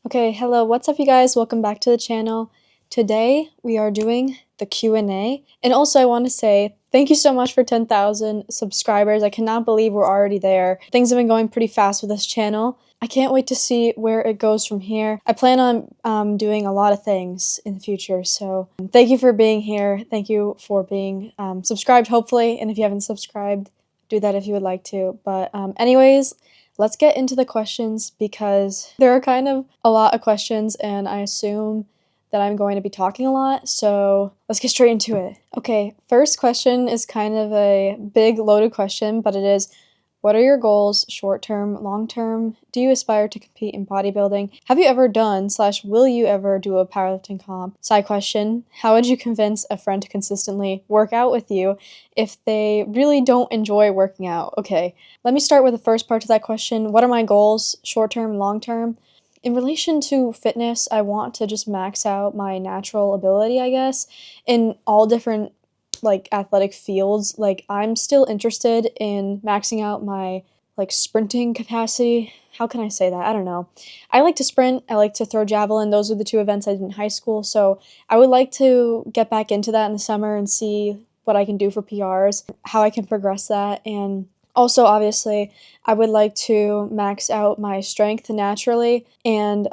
Okay, hello, what's up you guys? Welcome back to the channel. Today we are doing the Q&A. And also I want to say thank you so much for 10,000 subscribers. I cannot believe we're already there. Things have been going pretty fast with this channel. I can't wait to see where it goes from here. I plan on doing a lot of things in the future, so thank you for being here. Thank you for being subscribed, hopefully, and if you haven't subscribed, do that if you would like to. But anyways, let's get into the questions because there are kind of a lot of questions and I assume that I'm going to be talking a lot, so let's get straight into it. Okay, first question is kind of a big loaded question, but it is, what are your goals, short term, long term? Do you aspire to compete in bodybuilding? Have you ever done / will you ever do a powerlifting comp? Side question, how would you convince a friend to consistently work out with you if they really don't enjoy working out? Okay, let me start with the first part of that question. What are my goals, short term, long term? In relation to fitness, I want to just max out my natural ability, I guess, in all different athletic fields. Like, I'm still interested in maxing out my sprinting capacity. How can I say that? I don't know. I like to sprint, I like to throw javelin. Those are the two events I did in high school, so I would like to get back into that in the summer and see what I can do for PRs, how I can progress that. And also, obviously, I would like to max out my strength naturally and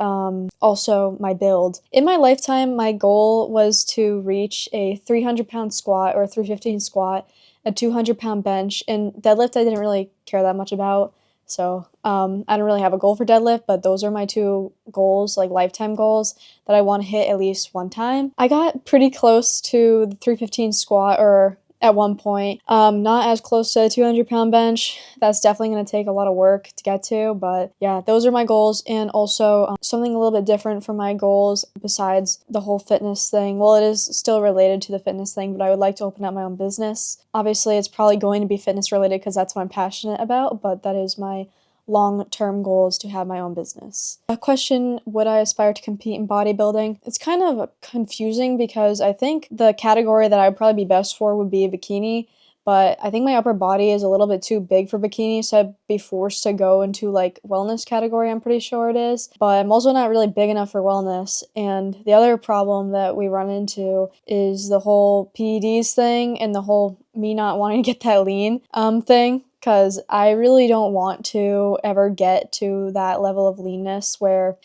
also my build. In my lifetime, my goal was to reach a 300-pound squat or a 315 squat, a 200-pound bench, and deadlift I didn't really care that much about. So I don't really have a goal for deadlift, but those are my two goals, like lifetime goals, that I want to hit at least one time. I got pretty close to the 315 squat or at one point. Not as close to a 200-pound bench. That's definitely going to take a lot of work to get to, but yeah, those are my goals. And also something a little bit different from my goals besides the whole fitness thing. Well, it is still related to the fitness thing, but I would like to open up my own business. Obviously, it's probably going to be fitness related because that's what I'm passionate about, but that is my long-term goal is to have my own business. A question, would I aspire to compete in bodybuilding? It's kind of confusing because I think the category that I would probably be best for would be a bikini, but I think my upper body is a little bit too big for bikini, so I'd be forced to go into wellness category, I'm pretty sure it is. But I'm also not really big enough for wellness, and the other problem that we run into is the whole PEDs thing and the whole me not wanting to get that lean thing. Because I really don't want to ever get to that level of leanness where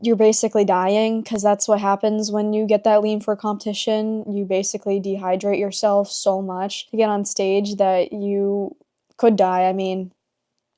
you're basically dying, because that's what happens when you get that lean for a competition. You basically dehydrate yourself so much to get on stage that you could die. I mean,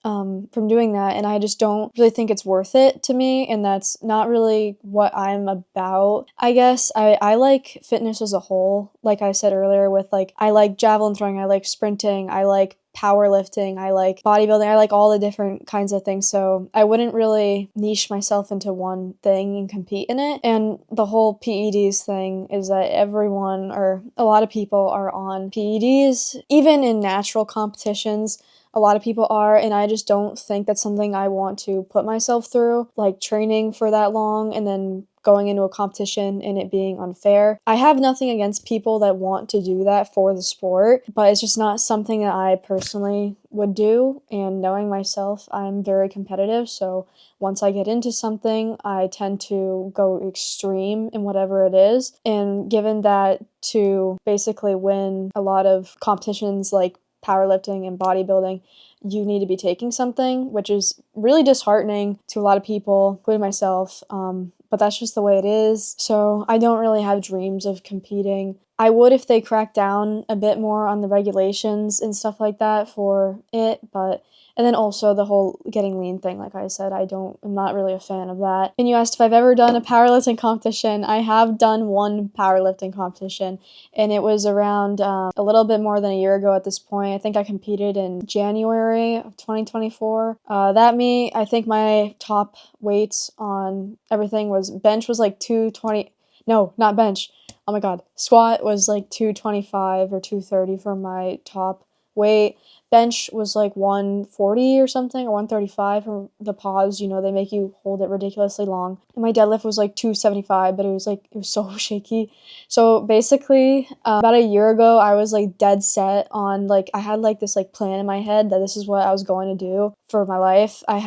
from doing that, and I just don't really think it's worth it to me, and that's not really what I'm about. I guess I like fitness as a whole, like I said earlier, with I like javelin throwing, I like sprinting, I like powerlifting, I like bodybuilding, I like all the different kinds of things, so I wouldn't really niche myself into one thing and compete in it. And the whole PEDs thing is that everyone, or a lot of people, are on PEDs, even in natural competitions. A lot of people are, and I just don't think that's something I want to put myself through, like training for that long and then going into a competition and it being unfair. I have nothing against people that want to do that for the sport, but it's just not something that I personally would do. And knowing myself, I'm very competitive, so once I get into something, I tend to go extreme in whatever it is. And given that to basically win a lot of competitions like powerlifting and bodybuilding, you need to be taking something, which is really disheartening to a lot of people, including myself. But that's just the way it is. So I don't really have dreams of competing. I would if they crack down a bit more on the regulations and stuff like that for it, but and then also the whole getting lean thing, like I said, I'm not really a fan of that. And you asked if I've ever done a powerlifting competition. I have done one powerlifting competition, and it was around a little bit more than a year ago at this point. I think I competed in January of 2024. I think my top weights on everything was bench was 220. No, not bench. Oh my god. Squat was 225 or 230 for my top weight. Bench was 140 or something, or 135 for the pause. They make you hold it ridiculously long. And my deadlift was 275, but it was so shaky. So basically, about a year ago, I was dead set on I had this plan in my head that this is what I was going to do for my life. I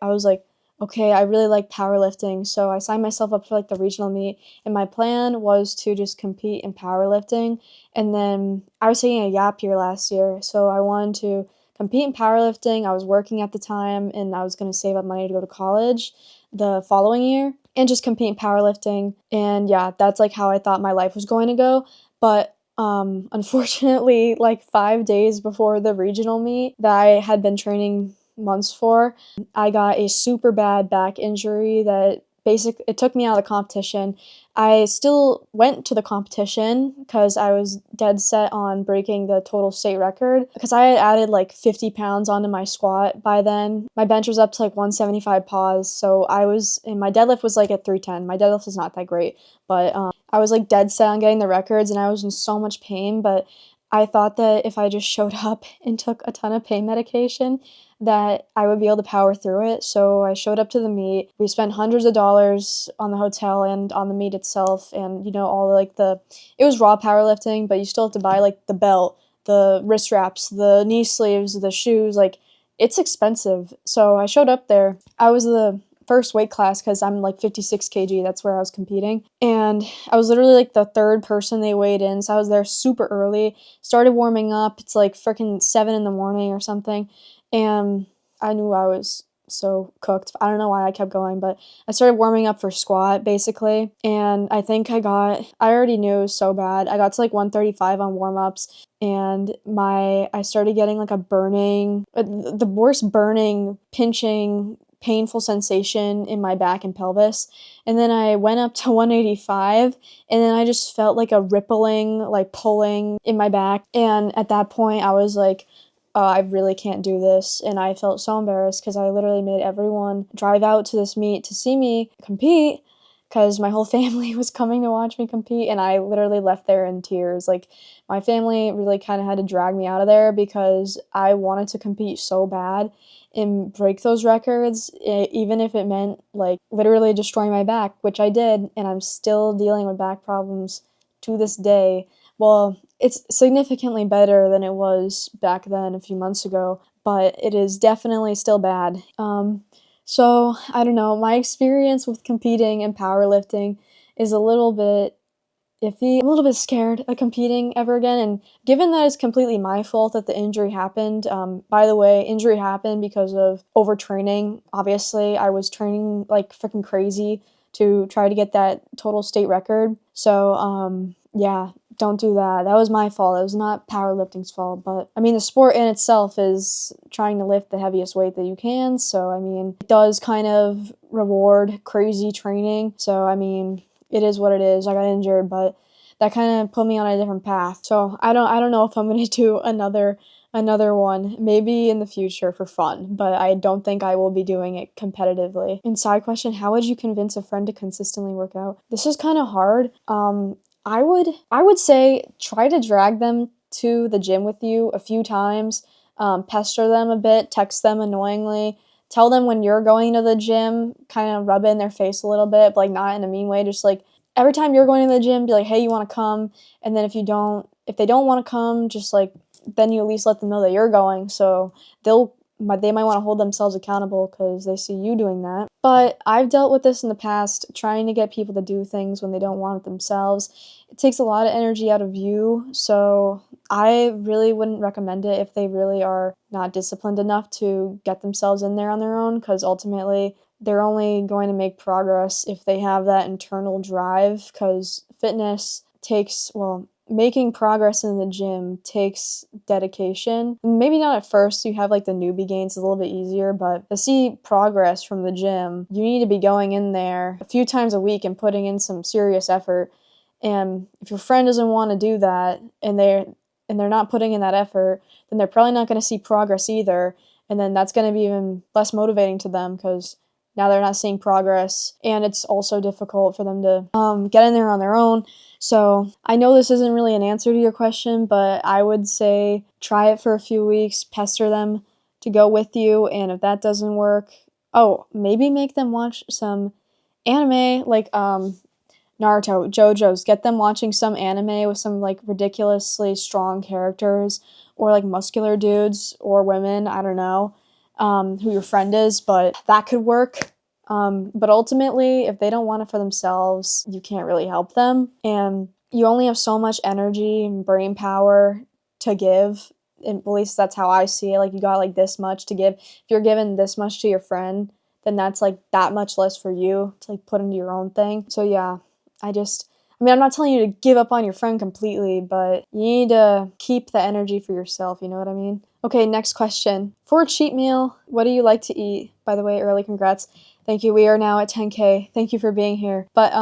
was okay, I really like powerlifting. So I signed myself up for like the regional meet, and my plan was to just compete in powerlifting. And then I was taking a gap year last year, so I wanted to compete in powerlifting. I was working at the time, and I was going to save up money to go to college the following year and just compete in powerlifting. And yeah, that's like how I thought my life was going to go. But unfortunately, like 5 days before the regional meet that I had been training months for, I got a super bad back injury that basically it took me out of the competition. I still went to the competition because I was dead set on breaking the total state record because I had added like 50 pounds onto my squat by then. My bench was up to like 175 pause, so and my deadlift was like at 310. My deadlift is not that great, but I was like dead set on getting the records, and I was in so much pain, but I thought that if I just showed up and took a ton of pain medication, that I would be able to power through it. So I showed up to the meet. We spent hundreds of dollars on the hotel and on the meet itself, and all like it was raw powerlifting, but you still have to buy like the belt, the wrist wraps, the knee sleeves, the shoes. Like, it's expensive. So I showed up there. I was the first weight class because I'm like 56 kg. That's where I was competing. And I was literally like the third person they weighed in. So I was there super early, started warming up. It's like freaking 7 in the morning or something. And I knew I was so cooked. I don't know why I kept going, but I started warming up for squat basically. And I think I already knew it was so bad. I got to like 135 on warm ups, and I started getting like the worst burning, pinching, painful sensation in my back and pelvis. And then I went up to 185, and then I just felt like a rippling, like pulling in my back. And at that point I was like, I really can't do this. And I felt so embarrassed because I literally made everyone drive out to this meet to see me compete because my whole family was coming to watch me compete, and I literally left there in tears. Like, my family really kind of had to drag me out of there because I wanted to compete so bad and break those records, even if it meant like literally destroying my back, which I did, and I'm still dealing with back problems to this day. Well, it's significantly better than it was back then a few months ago, but it is definitely still bad. So I don't know, my experience with competing in powerlifting is a little bit iffy. I'm a little bit scared of competing ever again, and given that it's completely my fault that the injury happened, by the way, injury happened because of overtraining. Obviously, I was training like freaking crazy to try to get that total state record. So, yeah, don't do that. That was my fault. It was not powerlifting's fault. But I mean, the sport in itself is trying to lift the heaviest weight that you can. So, I mean, it does kind of reward crazy training. So, I mean, it is what it is. I got injured, but that kind of put me on a different path. So I don't know if I'm gonna do another one, maybe in the future for fun, but I don't think I will be doing it competitively. And side question, how would you convince a friend to consistently work out? This is kind of hard. I would say try to drag them to the gym with you a few times, pester them a bit, text them annoyingly, tell them when you're going to the gym, kind of rub it in their face a little bit, but like not in a mean way, just like every time you're going to the gym, be like, hey, you want to come? And then if they don't want to come, just like, then you at least let them know that you're going, so they might want to hold themselves accountable because they see you doing that. But I've dealt with this in the past, trying to get people to do things when they don't want it themselves. It takes a lot of energy out of you, so I really wouldn't recommend it if they really are not disciplined enough to get themselves in there on their own, because ultimately they're only going to make progress if they have that internal drive, because fitness takes, well, making progress in the gym takes dedication. Maybe not at first, you have like the newbie gains a little bit easier, but to see progress from the gym, you need to be going in there a few times a week and putting in some serious effort. And if your friend doesn't want to do that, and they're not putting in that effort, then they're probably not going to see progress either. And then that's going to be even less motivating to them because now they're not seeing progress, and it's also difficult for them to get in there on their own. So I know this isn't really an answer to your question, but I would say try it for a few weeks, pester them to go with you, and if that doesn't work, maybe make them watch some anime like Naruto, JoJo's. Get them watching some anime with some like ridiculously strong characters, or like muscular dudes or women, I don't know, who your friend is, but that could work. But ultimately, if they don't want it for themselves, you can't really help them. And you only have so much energy and brain power to give. And at least that's how I see it. Like, you got like this much to give. If you're giving this much to your friend, then that's like that much less for you to like put into your own thing. So yeah, I mean, I'm not telling you to give up on your friend completely, but you need to keep the energy for yourself, you know what I mean? Okay, next question. For a cheat meal, what do you like to eat? By the way, early congrats. Thank you. We are now at 10K. Thank you for being here. But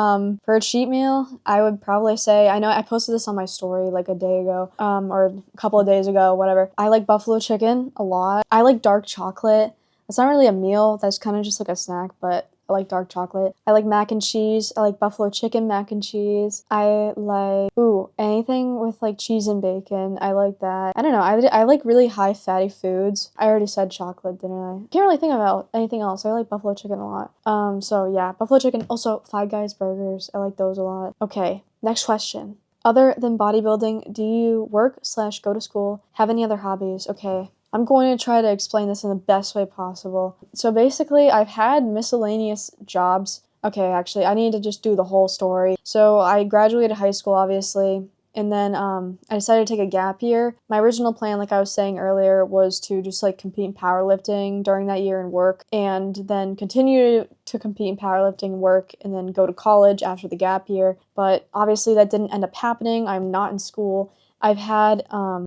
for a cheat meal, I would probably say, I know I posted this on my story like a day ago, or a couple of days ago, whatever. I like buffalo chicken a lot. I like dark chocolate. It's not really a meal, that's kind of just like a snack, but I like dark chocolate. I like mac and cheese. I like buffalo chicken mac and cheese. I like, anything with like cheese and bacon. I like that. I don't know. I like really high fatty foods. I already said chocolate, didn't I? Can't really think about anything else. I like buffalo chicken a lot. So yeah, buffalo chicken. Also, Five Guys burgers. I like those a lot. Okay, next question. Other than bodybuilding, do you work/go to school? Have any other hobbies? Okay. I'm going to try to explain this in the best way possible. So basically, I've had miscellaneous jobs. Okay, actually, I need to just do the whole story. So I graduated high school, obviously, and then I decided to take a gap year. My original plan, like I was saying earlier, was to just like compete in powerlifting during that year and work, and then continue to compete in powerlifting and work, and then go to college after the gap year. But obviously, that didn't end up happening. I'm not in school. I've had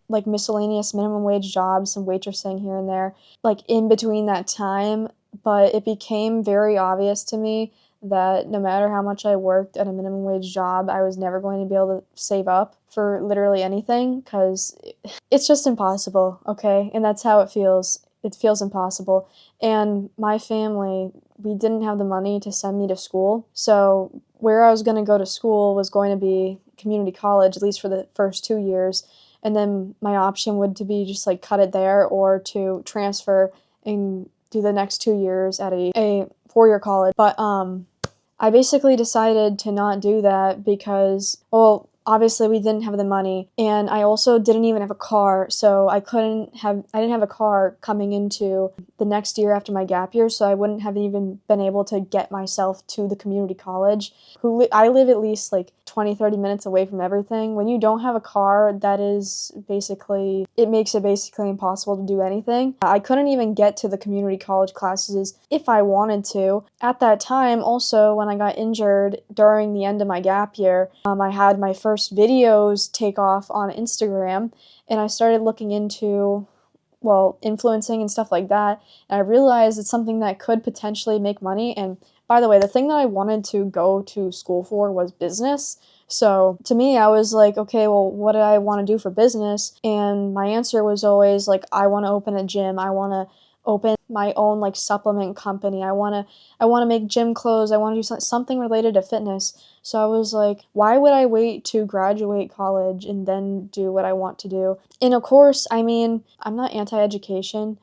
like miscellaneous minimum wage jobs and waitressing here and there, like in between that time, but it became very obvious to me that no matter how much I worked at a minimum wage job, I was never going to be able to save up for literally anything, because it's just impossible, okay? And that's how it feels. It feels impossible. And my family, we didn't have the money to send me to school, so where I was going to go to school was going to be community college, at least for the first 2 years, and then my option would to be just like cut it there, or to transfer and do the next 2 years at a 4-year college. But I basically decided to not do that because, well, obviously we didn't have the money, and I also didn't even have a car, so I didn't have a car coming into the next year after my gap year, so I wouldn't have even been able to get myself to the community college. I live at least like 20-30 minutes away from everything. When you don't have a car, it makes it basically impossible to do anything. I couldn't even get to the community college classes if I wanted to. At that time, also, when I got injured during the end of my gap year, I had my first videos take off on Instagram, and I started looking into, well, influencing and stuff like that, and I realized it's something that could potentially make money. And by the way, the thing that I wanted to go to school for was business. So to me, I was like, okay, well, what do I want to do for business? And my answer was always like, I want to open a gym. I want to open my own like supplement company. I want to make gym clothes. I want to do something related to fitness. So I was like, why would I wait to graduate college and then do what I want to do? And of course, I mean, I'm not anti-education.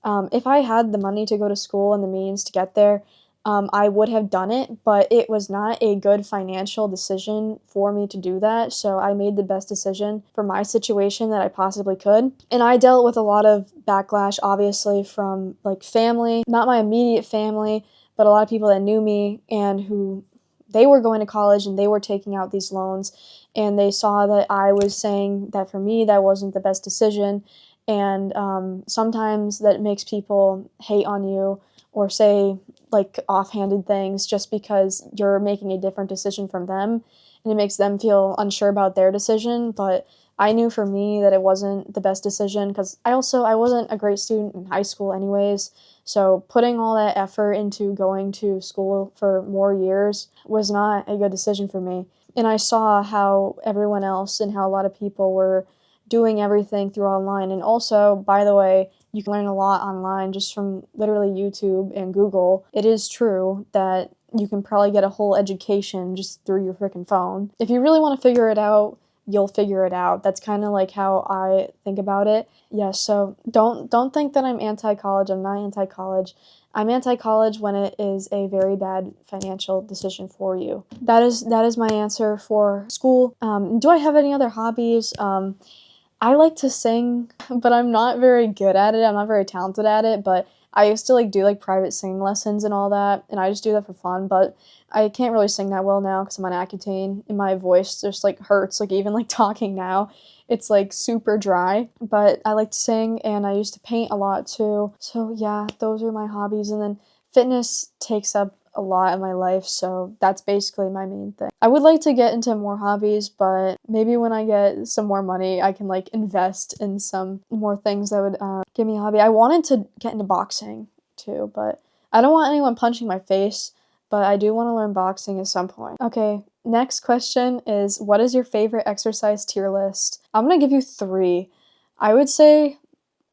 If I had the money to go to school and the means to get there, I would have done it, but it was not a good financial decision for me to do that, so I made the best decision for my situation that I possibly could. And I dealt with a lot of backlash, obviously, from like family, not my immediate family, but a lot of people that knew me and who they were going to college and they were taking out these loans, and they saw that I was saying that for me that wasn't the best decision. And sometimes that makes people hate on you or say like offhanded things just because you're making a different decision from them, and it makes them feel unsure about their decision. But I knew for me that it wasn't the best decision, because I wasn't a great student in high school anyways, so putting all that effort into going to school for more years was not a good decision for me. And I saw how everyone else and how a lot of people were doing everything through online. And also, by the way, you can learn a lot online just from literally YouTube and Google. It is true that you can probably get a whole education just through your freaking phone. If you really want to figure it out, you'll figure it out. That's kind of like how I think about it. Yeah, so don't think that I'm anti-college. I'm not anti-college. I'm anti-college when it is a very bad financial decision for you. That is my answer for school. Do I have any other hobbies? I like to sing, but I'm not very good at it. I'm not very talented at it, but I used to like do like private singing lessons and all that, and I just do that for fun, but I can't really sing that well now because I'm on Accutane, and my voice just like hurts, like even like talking now. It's like super dry, but I like to sing and I used to paint a lot too. So yeah, those are my hobbies. And then fitness takes up a lot of my life, so that's basically my main thing. I would like to get into more hobbies, but maybe when I get some more money, I can like invest in some more things that would give me a hobby. I wanted to get into boxing too, but I don't want anyone punching my face, but I do want to learn boxing at some point. Okay, next question is, what is your favorite exercise tier list? I'm gonna give you 3. I would say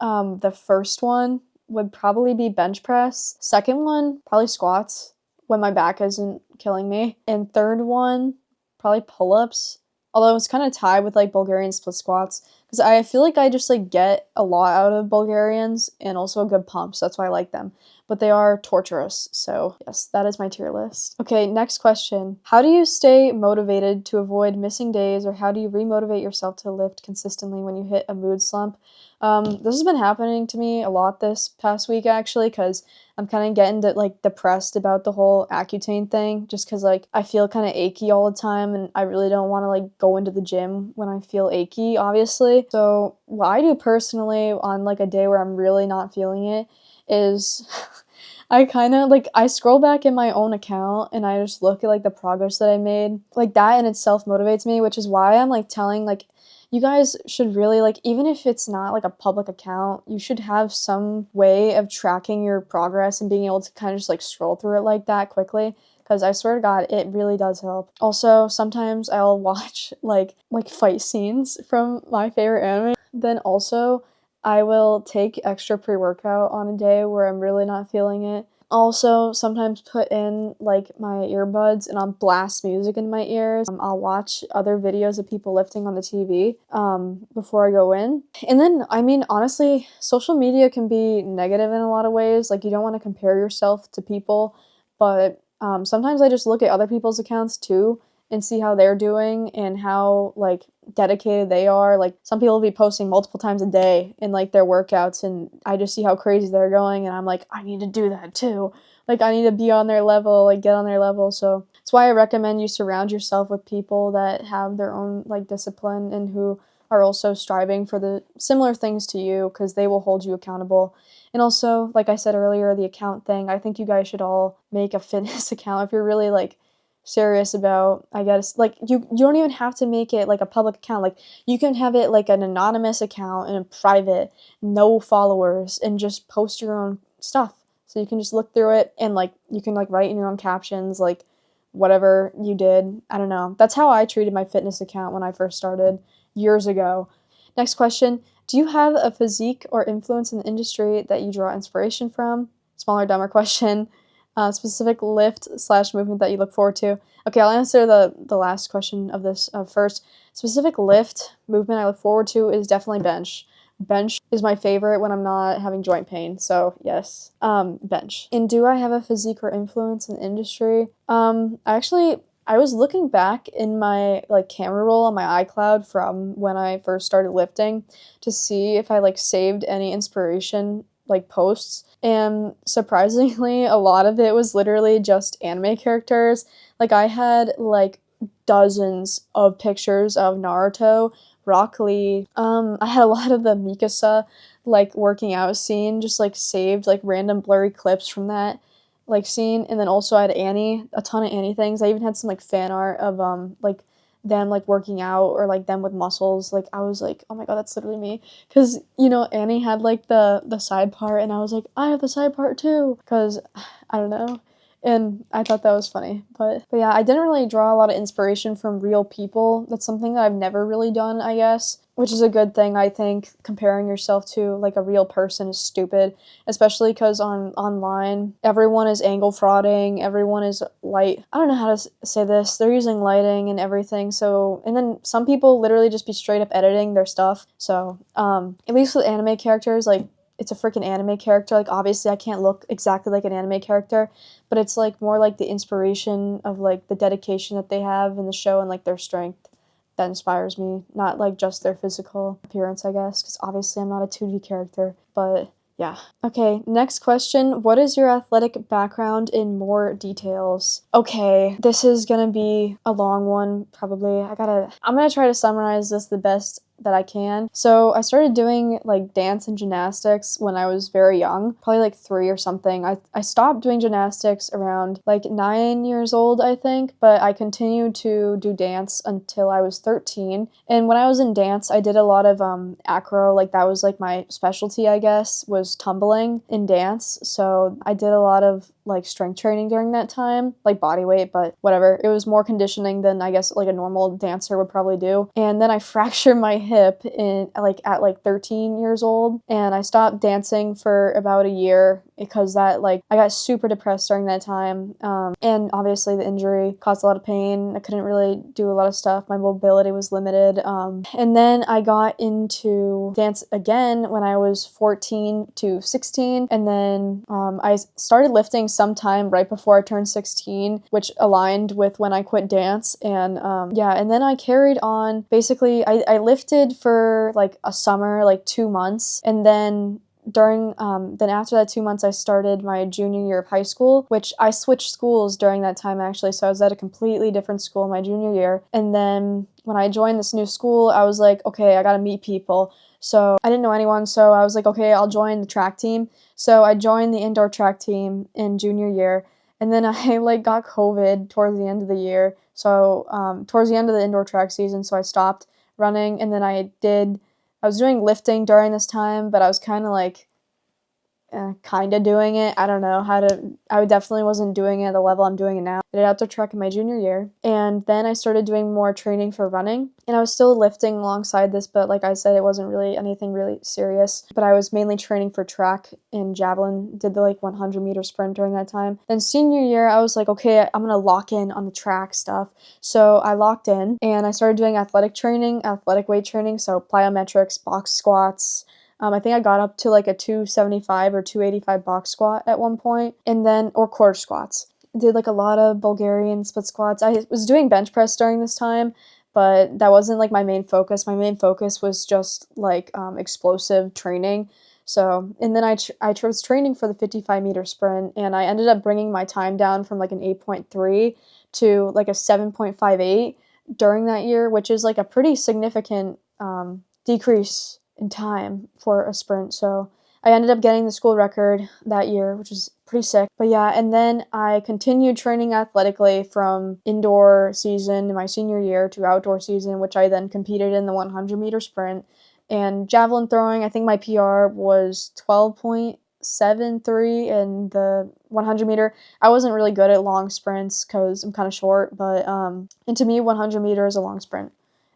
the first one would probably be bench press. Second one, probably squats when my back isn't killing me. And third one, probably pull-ups. Although it's kind of tied with like Bulgarian split squats, because I feel like I just like get a lot out of Bulgarians and also a good pump, so that's why I like them. But they are torturous, so yes, that is my tier list. Okay, next question. How do you stay motivated to avoid missing days, or how do you remotivate yourself to lift consistently when you hit a mood slump? This has been happening to me a lot this past week actually, because I'm kind of getting like depressed about the whole Accutane thing, just because like I feel kind of achy all the time, and I really don't want to like go into the gym when I feel achy, obviously. So what I do personally on like a day where I'm really not feeling it is I kind of like I scroll back in my own account and I just look at like the progress that I made. Like that in itself motivates me, which is why I'm like telling like you guys should really like, even if it's not like a public account, you should have some way of tracking your progress and being able to kind of just like scroll through it like that quickly, because I swear to God, it really does help. Also, sometimes I'll watch like fight scenes from my favorite anime. Then also I will take extra pre-workout on a day where I'm really not feeling it. Also, sometimes put in like my earbuds and I'll blast music in my ears. I'll watch other videos of people lifting on the TV before I go in. And then, I mean, honestly, social media can be negative in a lot of ways. Like, you don't want to compare yourself to people, but sometimes I just look at other people's accounts too and see how they're doing and how like dedicated they are. Like some people will be posting multiple times a day in like their workouts, and I just see how crazy they're going, and I'm like, I need to do that too. Like I need to be on their level, like get on their level. So that's why I recommend you surround yourself with people that have their own like discipline and who are also striving for the similar things to you, because they will hold you accountable. And also, like I said earlier, the account thing, I think you guys should all make a fitness account if you're really like serious about, I guess, like you don't even have to make it like a public account. Like you can have it like an anonymous account and a private, no followers, and just post your own stuff. So you can just look through it and like you can like write in your own captions like whatever you did. I don't know. That's how I treated my fitness account when I first started years ago. Next question. Do you have a physique or influence in the industry that you draw inspiration from? Smaller, dumber question. Specific lift/movement that you look forward to. Okay, I'll answer the last question of this first. Specific lift movement I look forward to is definitely bench. Bench is my favorite when I'm not having joint pain, so yes, bench. And do I have a physique or influence in the industry? I was looking back in my like camera roll on my iCloud from when I first started lifting to see if I like saved any inspiration like posts, and surprisingly a lot of it was literally just anime characters. Like I had like dozens of pictures of Naruto, Rock Lee. I had a lot of the Mikasa like working out scene just like saved, like random blurry clips from that like scene. And then also I had Annie, a ton of Annie things. I even had some like fan art of like them like working out, or like them with muscles. Like I was like, oh my god, that's literally me, because you know Annie had like the side part, and I was like, I have the side part too, because I don't know, and I thought that was funny. But yeah, I didn't really draw a lot of inspiration from real people. That's something that I've never really done, I guess, which is a good thing. I think comparing yourself to like a real person is stupid, especially because online everyone is angle frauding, everyone is light, I don't know how to say this, they're using lighting and everything. So, and then some people literally just be straight up editing their stuff. So at least with anime characters, like it's a freaking anime character. Like obviously I can't look exactly like an anime character, but it's like more like the inspiration of like the dedication that they have in the show and like their strength that inspires me, not like just their physical appearance, I guess, because obviously I'm not a 2D character. But Yeah. Okay, next question. What is your athletic background in more details? Okay, this is gonna be a long one, probably. I'm gonna try to summarize this the best that I can. So I started doing like dance and gymnastics when I was very young, probably like 3 or something. I stopped doing gymnastics around like 9 years old, I think, but I continued to do dance until I was 13. And when I was in dance, I did a lot of acro, like that was like my specialty, I guess, was tumbling in dance. So I did a lot of like strength training during that time, like body weight, but whatever. It was more conditioning than I guess like a normal dancer would probably do. And then I fractured my hip in like at like 13 years old, and I stopped dancing for about a year because that like I got super depressed during that time. And obviously the injury caused a lot of pain. I couldn't really do a lot of stuff. My mobility was limited. And then I got into dance again when I was 14 to 16, and then I started lifting sometime right before I turned 16, which aligned with when I quit dance. And yeah, and then I carried on. Basically, I lifted for like a summer, like 2 months, and then then after that 2 months, I started my junior year of high school, which I switched schools during that time actually. So I was at a completely different school my junior year. And then when I joined this new school, I was like, okay, I gotta meet people. So I didn't know anyone. So I was like, okay, I'll join the track team. So I joined the indoor track team in junior year. And then I like got COVID towards the end of the year. So towards the end of the indoor track season, so I stopped running. And then I was doing lifting during this time, but I was kind of like kind of doing it. I don't know how to, I definitely wasn't doing it at the level I'm doing it now. I did outdoor track in my junior year, and then I started doing more training for running, and I was still lifting alongside this, but like I said, it wasn't really anything really serious, but I was mainly training for track and javelin, did the like 100-meter sprint during that time. Then senior year, I was like, okay, I'm gonna lock in on the track stuff. So I locked in, and I started doing athletic training, athletic weight training, so plyometrics, box squats. I think I got up to like a 275 or 285 box squat at one point, and then, or quarter squats. Did like a lot of Bulgarian split squats. I was doing bench press during this time, but that wasn't like my main focus. My main focus was just like explosive training. So, and then I was training for the 55-meter sprint, and I ended up bringing my time down from like an 8.3 to like a 7.58 during that year, which is like a pretty significant decrease in time for a sprint. So I ended up getting the school record that year, which is pretty sick. But yeah, and then I continued training athletically from indoor season in my senior year to outdoor season, which I then competed in the 100-meter sprint. And javelin throwing, I think my PR was 12.73 in the 100 meter. I wasn't really good at long sprints because I'm kind of short, but and to me 100 meter is a long sprint.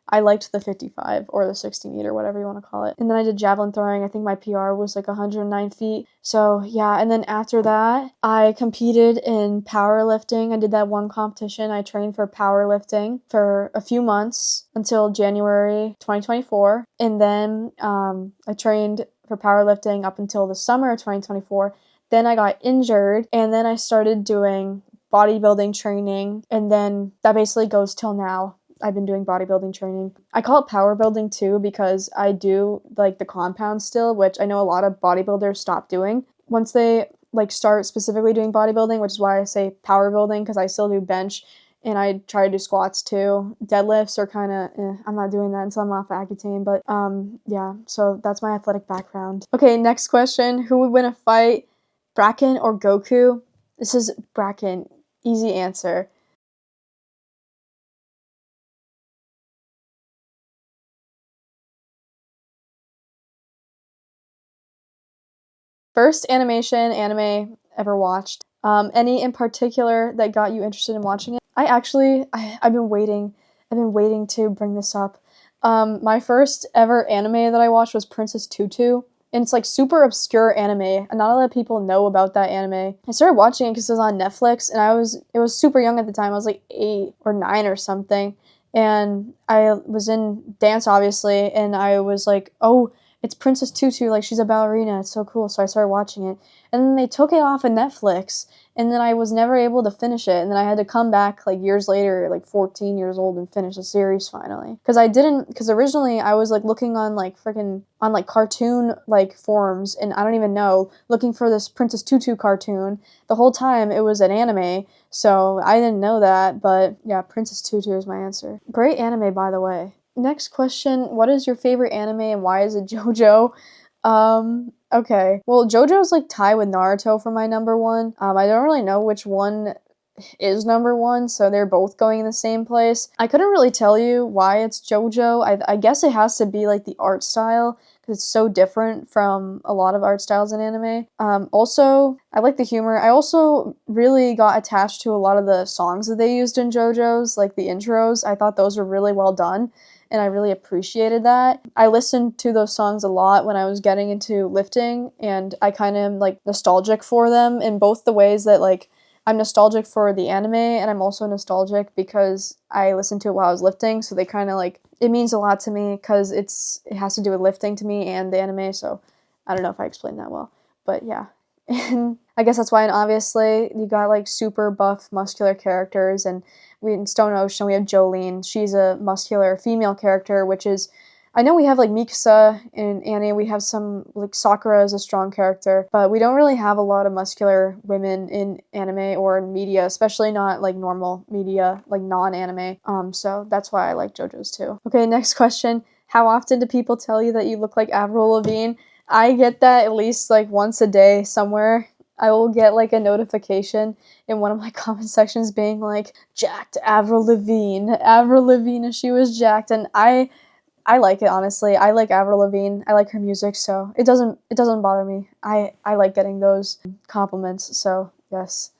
I liked the 55 or the 60 meter, whatever you want to call it. And then I did javelin throwing. I think my PR was like 109 feet. So yeah, and then after that, I competed in powerlifting. I did that one competition. I trained for powerlifting for a few months until January 2024. And then I trained for powerlifting up until the summer of 2024. Then I got injured, and then I started doing bodybuilding training, and then that basically goes till now. I've been doing bodybuilding training. I call it power building too because I do like the compound still, which I know a lot of bodybuilders stop doing once they like start specifically doing bodybuilding, which is why I say power building, because I still do bench and I try to do squats too. Deadlifts are kind of, I'm not doing that until I'm off Accutane, but yeah, so that's my athletic background. Okay, next question. Who would win a fight, Bracken or Goku? This is Bracken. Easy answer. First anime ever watched. Any in particular that got you interested in watching it? I've been waiting. I've been waiting to bring this up. My first ever anime that I watched was Princess Tutu. And it's like super obscure anime, and not a lot of people know about that anime. I started watching it because it was on Netflix, and it was super young at the time. I was like 8 or 9 or something. And I was in dance, obviously, and I was like, oh, it's Princess Tutu, like she's a ballerina, it's so cool. So I started watching it. And then they took it off of Netflix, and then I was never able to finish it, and then I had to come back like years later, like 14 years old, and finish the series finally. Because originally I was like looking on like freaking on like cartoon like forums, and I don't even know, looking for this Princess Tutu cartoon. The whole time it was an anime, so I didn't know that, but yeah, Princess Tutu is my answer. Great anime, by the way. Next question, what is your favorite anime and why is it JoJo? Okay. Well, JoJo's like tied with Naruto for my number one. I don't really know which one is number one, so they're both going in the same place. I couldn't really tell you why it's JoJo. I guess it has to be like the art style, because it's so different from a lot of art styles in anime. Also, I like the humor. I also really got attached to a lot of the songs that they used in JoJo's, like the intros. I thought those were really well done, and I really appreciated that. I listened to those songs a lot when I was getting into lifting, and I kind of am like nostalgic for them in both the ways that like I'm nostalgic for the anime, and I'm also nostalgic because I listened to it while I was lifting, so they kind of like, it means a lot to me because it has to do with lifting to me and the anime, so I don't know if I explained that well, but yeah. And I guess that's why, and obviously, you got like super buff, muscular characters, and in Stone Ocean, we have Jolene. She's a muscular female character, which is, I know we have like Mikasa in anime, we have some, like Sakura is a strong character, but we don't really have a lot of muscular women in anime or in media, especially not like normal media, like non-anime. So that's why I like JoJo's too. Okay, next question. How often do people tell you that you look like Avril Lavigne? I get that at least like once a day somewhere. I will get like a notification in one of my comment sections being like, jacked Avril Lavigne, she was jacked, and I like it, honestly. I like Avril Lavigne. I like her music, so it doesn't bother me. I like getting those compliments, so yes.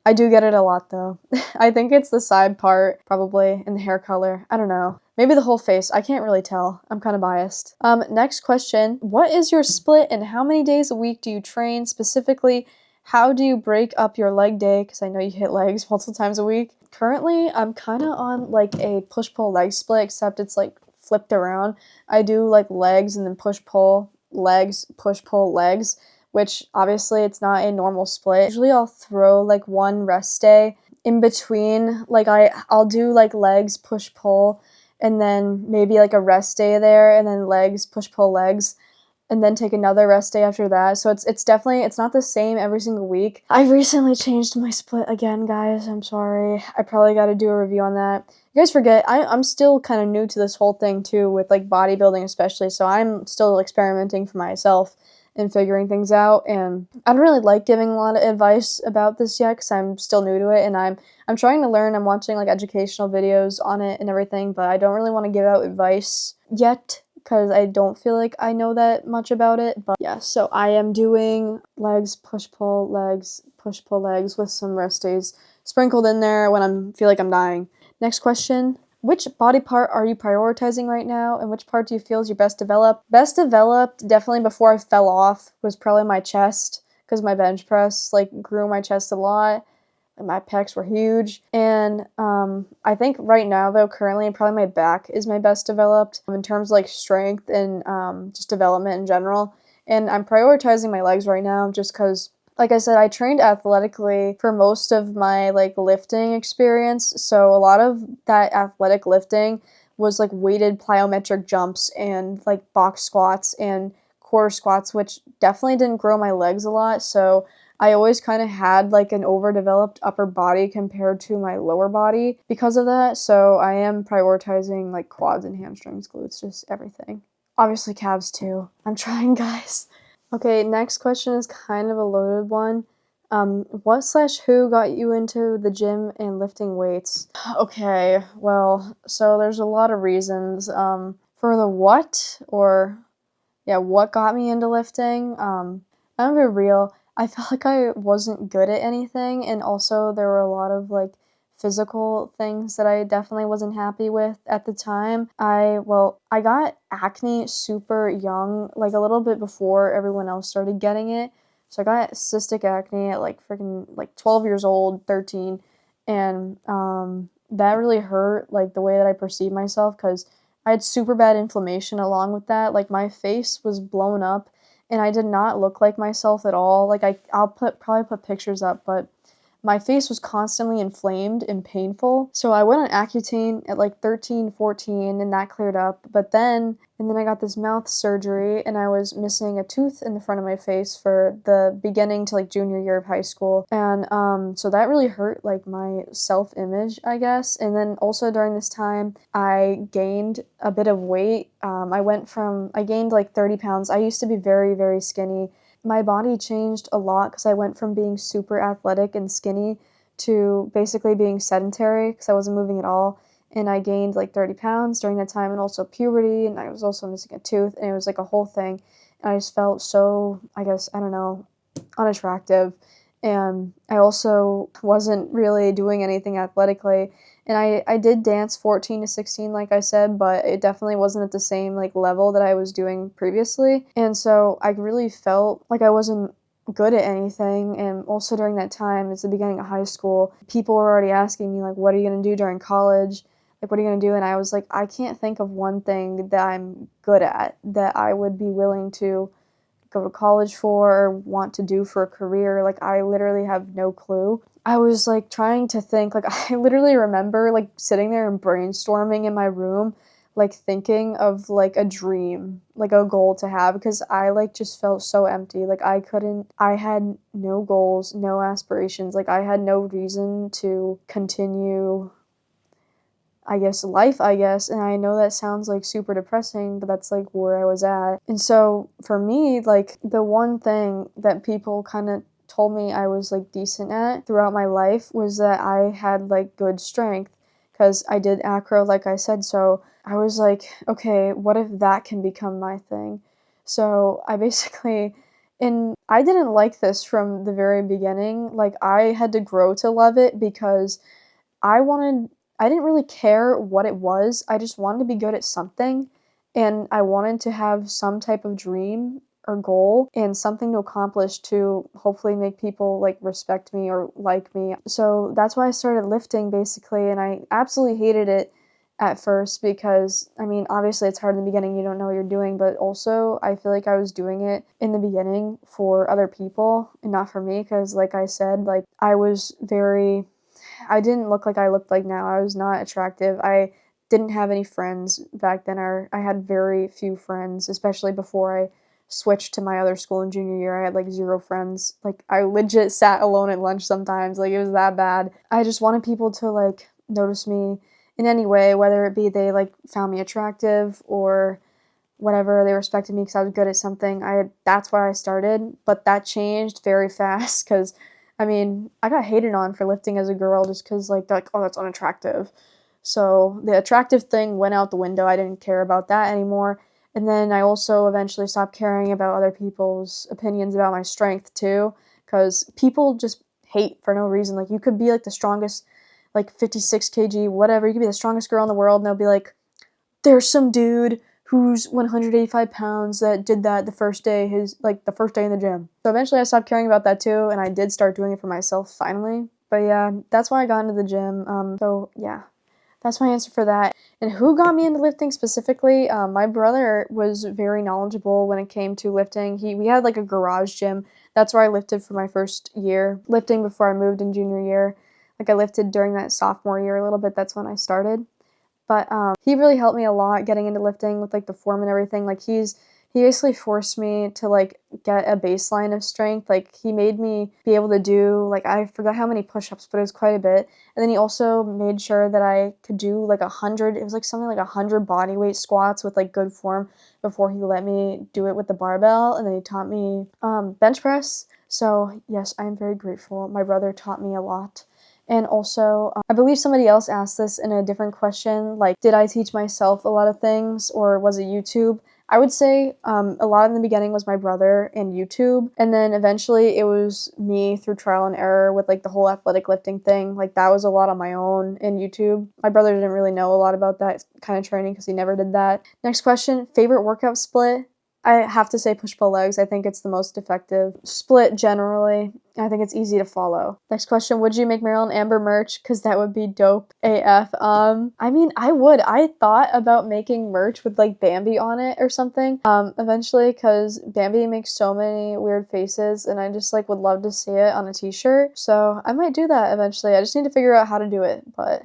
I do get it a lot, though. I think it's the side part, probably, and the hair color. I don't know. Maybe the whole face. I can't really tell. I'm kind of biased. Next question. What is your split and how many days a week do you train? Specifically, how do you break up your leg day? Because I know you hit legs multiple times a week. Currently, I'm kind of on, like, a push-pull leg split, except it's, like, flipped around. I do, like, legs and then push-pull, legs, push-pull, legs, which obviously it's not a normal split. Usually I'll throw like one rest day in between. Like I'll do like legs, push, pull, and then maybe like a rest day there, and then legs, push, pull, legs, and then take another rest day after that. So it's definitely, it's not the same every single week. I recently changed my split again, guys. I'm sorry. I probably got to do a review on that. You guys forget, I'm still kind of new to this whole thing too, with like bodybuilding especially, so I'm still experimenting for myself and figuring things out, and I don't really like giving a lot of advice about this yet because I'm still new to it, and I'm trying to learn. I'm watching like educational videos on it and everything, but I don't really want to give out advice yet because I don't feel like I know that much about it. But yeah, so I am doing legs, push-pull, legs, push-pull, legs with some rest days sprinkled in there when I feel like I'm dying. Next question. Which body part are you prioritizing right now, and which part do you feel is your best developed? Best developed, definitely before I fell off, was probably my chest, because my bench press, like, grew my chest a lot, and my pecs were huge. And I think right now, though, currently, probably my back is my best developed in terms of, like, strength and just development in general. And I'm prioritizing my legs right now just because, like I said, I trained athletically for most of my, like, lifting experience, so a lot of that athletic lifting was, like, weighted plyometric jumps and, like, box squats and quarter squats, which definitely didn't grow my legs a lot, so I always kind of had, like, an overdeveloped upper body compared to my lower body because of that, so I am prioritizing, like, quads and hamstrings, glutes, just everything. Obviously calves, too. I'm trying, guys. Okay, next question is kind of a loaded one. What/who got you into the gym and lifting weights? Okay, well, so there's a lot of reasons. For the what, or, yeah, what got me into lifting? I'm gonna be real. I felt like I wasn't good at anything, and also there were a lot of, like, physical things that I definitely wasn't happy with at the time. I got acne super young, like a little bit before everyone else started getting it. So I got cystic acne at like freaking like 12 years old, 13, and that really hurt like the way that I perceived myself because I had super bad inflammation along with that. Like my face was blown up and I did not look like myself at all. Like I'll probably put pictures up, but my face was constantly inflamed and painful. So I went on Accutane at like 13, 14, and that cleared up. But then I got this mouth surgery, and I was missing a tooth in the front of my face for the beginning to like junior year of high school. And so that really hurt like my self-image, I guess. And then also during this time, I gained a bit of weight. I gained like 30 pounds. I used to be very, very skinny. My body changed a lot because I went from being super athletic and skinny to basically being sedentary because I wasn't moving at all. And I gained like 30 pounds during that time, and also puberty, and I was also missing a tooth, and it was like a whole thing. And I just felt so, I guess, I don't know, unattractive. And I also wasn't really doing anything athletically. And I did dance 14 to 16, like I said, but it definitely wasn't at the same like level that I was doing previously. And so I really felt like I wasn't good at anything. And also during that time, it's the beginning of high school, people were already asking me like, what are you going to do during college? Like, what are you going to do? And I was like, I can't think of one thing that I'm good at that I would be willing to go to college for or want to do for a career. Like, I literally have no clue. I was like trying to think, like, I literally remember like sitting there and brainstorming in my room, like thinking of like a dream, like a goal to have, because I like just felt so empty. Like I had no goals, no aspirations. Like I had no reason to continue, I guess, life, I guess. And I know that sounds like super depressing, but that's like where I was at. And so for me, like the one thing that people kind of told me I was like decent at throughout my life was that I had like good strength because I did acro, like I said. So I was like, okay, what if that can become my thing? So I basically, and I didn't like this from the very beginning. Like I had to grow to love it because I didn't really care what it was. I just wanted to be good at something, and I wanted to have some type of dream or goal and something to accomplish to hopefully make people like respect me or like me. So that's why I started lifting basically, and I absolutely hated it at first because I mean, obviously it's hard in the beginning, you don't know what you're doing, but also I feel like I was doing it in the beginning for other people and not for me because like I said, like I didn't look like I looked like now. I was not attractive. I didn't have any friends back then, or I had very few friends, especially before I switched to my other school in junior year. I had like zero friends. Like I legit sat alone at lunch sometimes. Like it was that bad. I just wanted people to like notice me in any way, whether it be they like found me attractive or whatever, they respected me because I was good at something. That's why I started, but that changed very fast because I mean, I got hated on for lifting as a girl just because, like, they're like, oh, that's unattractive. So the attractive thing went out the window. I didn't care about that anymore. And then I also eventually stopped caring about other people's opinions about my strength, too, because people just hate for no reason. Like, you could be, like, the strongest, like, 56 kg, whatever. You could be the strongest girl in the world, and they'll be like, there's some dude who's 185 pounds that did that the first day in the gym. So eventually I stopped caring about that too, and I did start doing it for myself finally. But yeah, that's why I got into the gym. So yeah, that's my answer for that. And who got me into lifting specifically? My brother was very knowledgeable when it came to lifting. We had like a garage gym. That's where I lifted for my first year, lifting before I moved in junior year. Like I lifted during that sophomore year a little bit. That's when I started. But he really helped me a lot getting into lifting with like the form and everything. Like he basically forced me to like get a baseline of strength. Like he made me be able to do like I forgot how many push-ups, but it was quite a bit. And then he also made sure that I could do like 100. It was like something like 100 body weight squats with like good form before he let me do it with the barbell. And then he taught me bench press. So yes, I am very grateful. My brother taught me a lot. And also, I believe somebody else asked this in a different question, like, did I teach myself a lot of things, or was it YouTube? I would say a lot in the beginning was my brother and YouTube, and then eventually it was me through trial and error with, like, the whole athletic lifting thing. Like, that was a lot on my own in YouTube. My brother didn't really know a lot about that kind of training because he never did that. Next question, favorite workout split? I have to say push-pull legs. I think it's the most effective. Split generally. I think it's easy to follow. Next question, would you make Marilyn Amber merch? Because that would be dope AF. I mean, I would. I thought about making merch with like Bambi on it or something eventually, because Bambi makes so many weird faces and I just like would love to see it on a t-shirt. So I might do that eventually. I just need to figure out how to do it, but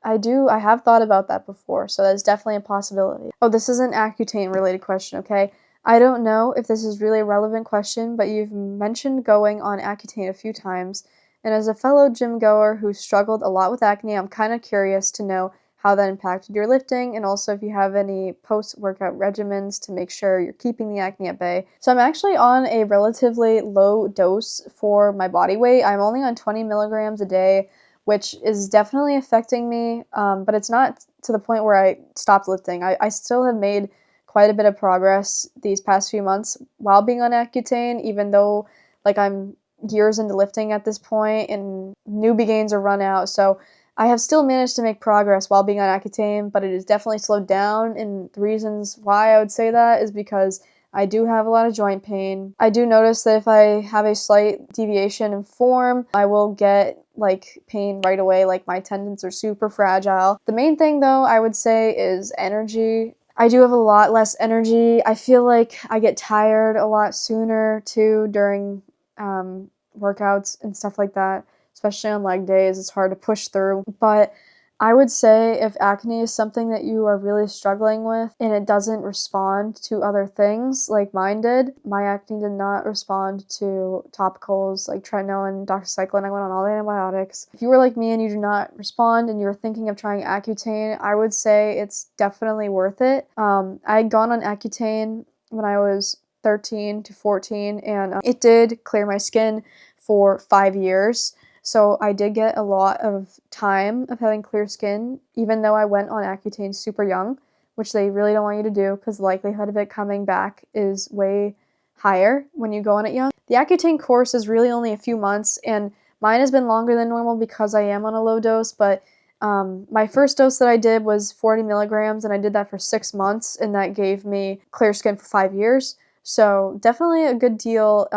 I have thought about that before, so that's definitely a possibility. Oh, this is an Accutane related question, okay? I don't know if this is really a relevant question, but you've mentioned going on Accutane a few times, and as a fellow gym goer who struggled a lot with acne, I'm kind of curious to know how that impacted your lifting, and also if you have any post-workout regimens to make sure you're keeping the acne at bay. So I'm actually on a relatively low dose for my body weight. I'm only on 20 milligrams a day, which is definitely affecting me, but it's not to the point where I stopped lifting. I still have made quite a bit of progress these past few months while being on Accutane, even though like I'm years into lifting at this point and newbie gains are run out. So I have still managed to make progress while being on Accutane, but it has definitely slowed down, and the reasons why I would say that is because I do have a lot of joint pain. I do notice that if I have a slight deviation in form, I will get like pain right away, like my tendons are super fragile. The main thing though, I would say, is energy. I do have a lot less energy. I feel like I get tired a lot sooner too during workouts and stuff like that, especially on leg days. It's hard to push through, but I would say if acne is something that you are really struggling with and it doesn't respond to other things like mine did, my acne did not respond to topicals like tretinoin and doxycycline. I went on all the antibiotics. If you were like me and you do not respond and you're thinking of trying Accutane, I would say it's definitely worth it. I had gone on Accutane when I was 13 to 14 and it did clear my skin for 5 years. So I did get a lot of time of having clear skin, even though I went on Accutane super young, which they really don't want you to do because the likelihood of it coming back is way higher when you go on it young. The Accutane course is really only a few months, and mine has been longer than normal because I am on a low dose, but my first dose that I did was 40 milligrams, and I did that for 6 months, and that gave me clear skin for 5 years. So definitely a good deal,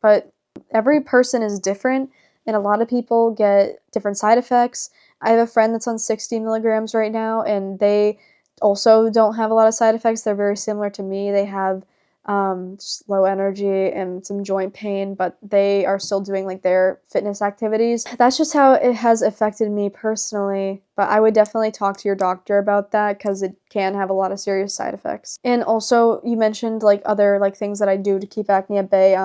but every person is different. And a lot of people get different side effects. I have a friend that's on 60 milligrams right now, and they also don't have a lot of side effects. They're very similar to me. They have just low energy and some joint pain, but they are still doing like their fitness activities. That's just how it has affected me personally, but I would definitely talk to your doctor about that because it can have a lot of serious side effects. And also, you mentioned like other like things that I do to keep acne at bay.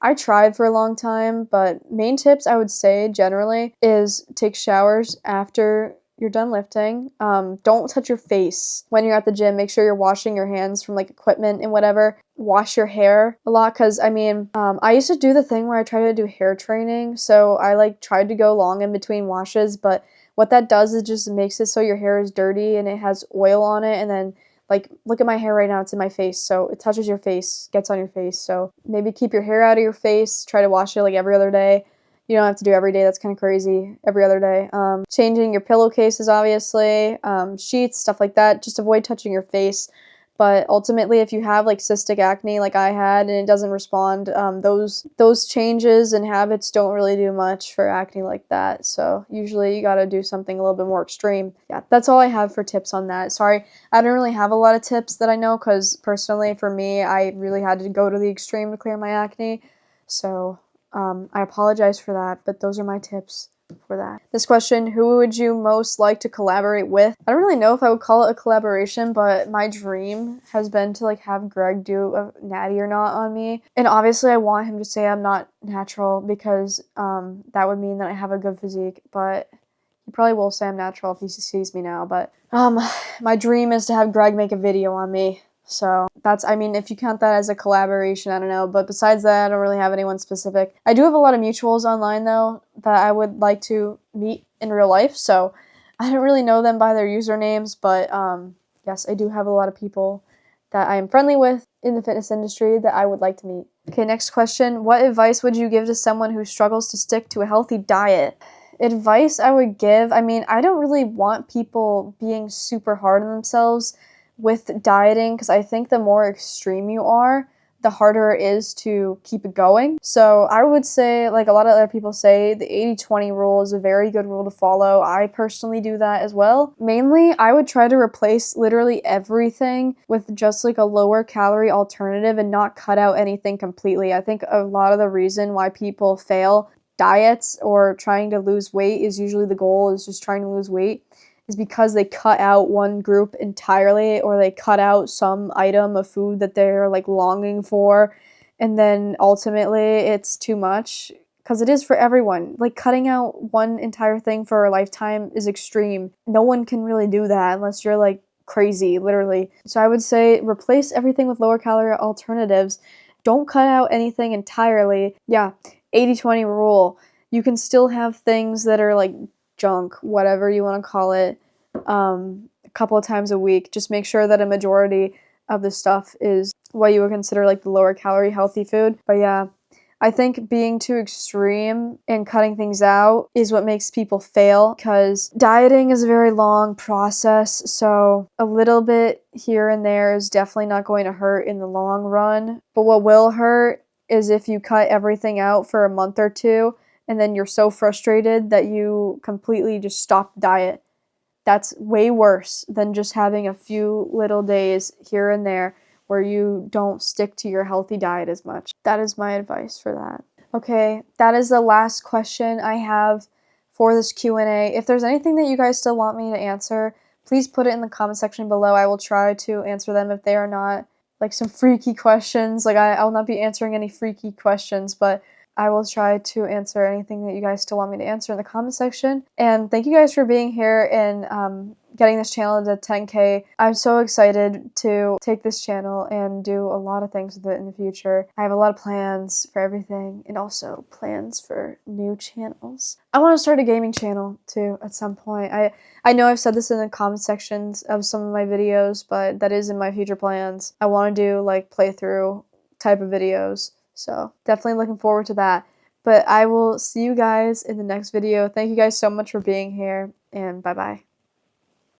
I tried for a long time, but main tips I would say generally is take showers after you're done lifting. Don't touch your face when you're at the gym. Make sure you're washing your hands from like equipment and whatever. Wash your hair a lot because I mean, I used to do the thing where I tried to do hair training, so I like tried to go long in between washes, but what that does is just makes it so your hair is dirty and it has oil on it, and then like, look at my hair right now, it's in my face, so it touches your face, gets on your face, so maybe keep your hair out of your face, try to wash it like every other day. You don't have to do every day, that's kind of crazy, every other day. Changing your pillowcases, obviously, sheets, stuff like that, just avoid touching your face. But ultimately, if you have like cystic acne like I had and it doesn't respond, those changes and habits don't really do much for acne like that. So usually you gotta do something a little bit more extreme. Yeah, that's all I have for tips on that. Sorry, I don't really have a lot of tips that I know because personally for me, I really had to go to the extreme to clear my acne. So I apologize for that, but those are my tips for that. This question, who would you most like to collaborate with? I don't really know if I would call it a collaboration, but my dream has been to like have Greg do a natty or not on me. And obviously I want him to say I'm not natural because that would mean that I have a good physique, but he probably will say I'm natural if he sees me now. But my dream is to have Greg make a video on me. So that's, I mean, if you count that as a collaboration, I don't know. But besides that, I don't really have anyone specific. I do have a lot of mutuals online, though, that I would like to meet in real life. So I don't really know them by their usernames. But yes, I do have a lot of people that I am friendly with in the fitness industry that I would like to meet. Okay, next question. What advice would you give to someone who struggles to stick to a healthy diet? Advice I would give, I mean, I don't really want people being super hard on themselves, with dieting, because I think the more extreme you are, the harder it is to keep it going. So I would say, like a lot of other people say, the 80-20 rule is a very good rule to follow. I personally do that as well. Mainly, I would try to replace literally everything with just like a lower calorie alternative and not cut out anything completely. I think a lot of the reason why people fail diets or trying to lose weight is usually the goal is just trying to lose weight is because they cut out one group entirely, or they cut out some item of food that they're like longing for, and then ultimately it's too much, because it is for everyone. Like cutting out one entire thing for a lifetime is extreme. No one can really do that unless you're like crazy, literally. So I would say replace everything with lower calorie alternatives. Don't cut out anything entirely. Yeah, 80-20 rule. You can still have things that are like junk, whatever you want to call it, a couple of times a week. Just make sure that a majority of the stuff is what you would consider like the lower calorie healthy food. But yeah, I think being too extreme and cutting things out is what makes people fail, because dieting is a very long process, so a little bit here and there is definitely not going to hurt in the long run. But what will hurt is if you cut everything out for a month or two and then you're so frustrated that you completely just stop the diet. That's way worse than just having a few little days here and there where you don't stick to your healthy diet as much. That is my advice for that. Okay, that is the last question I have for this Q&A. If there's anything that you guys still want me to answer, please put it in the comment section below. I will try to answer them if they are not like some freaky questions. Like I will not be answering any freaky questions, but I will try to answer anything that you guys still want me to answer in the comment section. And thank you guys for being here and getting this channel to 10K. I'm so excited to take this channel and do a lot of things with it in the future. I have a lot of plans for everything and also plans for new channels. I want to start a gaming channel too at some point. I know I've said this in the comment sections of some of my videos, but that is in my future plans. I want to do like playthrough type of videos. So definitely looking forward to that. But I will see you guys in the next video. Thank you guys so much for being here, and bye-bye.